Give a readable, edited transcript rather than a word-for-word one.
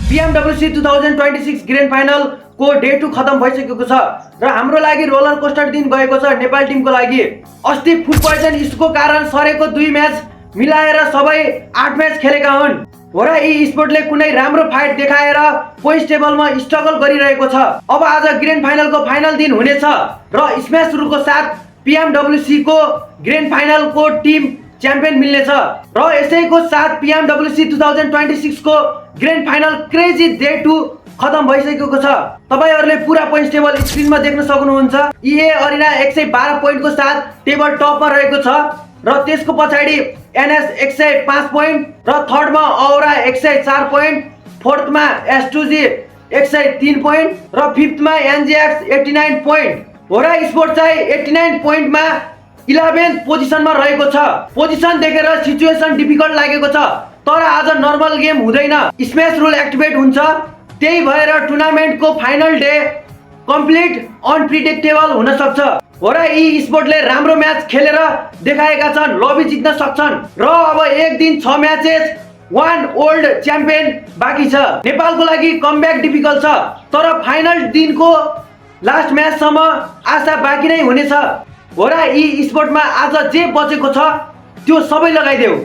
BMW 2026 grand final को day 2 खत्म भइसकेको छ र हाम्रो लागि रोलर कोस्टर दिन गएको छ नेपाल टिमको लागि। अस्ति फुड पोइजन इस्युको कारण सरेको 2 म्याच मिलाएर सबै 8 म्याच खेलेका हुन्। हो र ई स्पोर्टले कुनै राम्रो फाइट देखाएर पोइन्ट टेबलमा स्ट्रगल गरिरहेको छ। अब आज ग्रान्ड फाइनलको फाइनल दिन हुनेछ र स्म्यास रुलको साथ PMWC को ग्रान्ड फाइनलको टिम च्याम्पियन मिल्नेछ र यसैको साथ PMWC 2026 को ग्रान्ड फाइनल क्रेजी डे 2 खत्म भइसकेको छ। तपाईहरुले पुरा पोइन्ट टेबल स्क्रिनमा देख्न सक्नुहुन्छ। EA अरिना 112 पोइन्टको साथ टेबल टपमा रहेको छ र त्यसको पछाडी NS 105 पोइन्ट र थर्डमा औरा 104 पोइन्ट, फोर्थमा S2G 103 पोइन्ट र फिफ्थमा NGX 89 पोइन्ट। होरा स्पोर्ट चाहिँ 89 पोइन्टमा 11th पोजिसनमा रहेको छ। पोजिसन देखेर सिचुएसन डिफिकल्ट लागेको छ, तर आज नर्मल गेम हुँदैन, स्म्यास रुल एक्टिभेट हुन्छ। त्यही भएर टुर्नामेन्टको फाइनल डे कम्प्लिट अनप्रिडिक्टेबल हुन सक्छ। हो र ई स्पोर्टले राम्रो म्याच खेलेर देखाएका छन्, लबी जित्न सक्छन् र अब एक दिन 6 म्याचेस 1 ओल्ड च्याम्पियन बाँकी छ। नेपालको लागि कमब्याक डिफिकल्ट छ, तर फाइनल दिनको लास्ट म्याचसम्म आशा बाँकी नै हुनेछ। हो र ई स्पोर्टमा आज जे बचेको छ त्यो सबै लगाइदेऊ।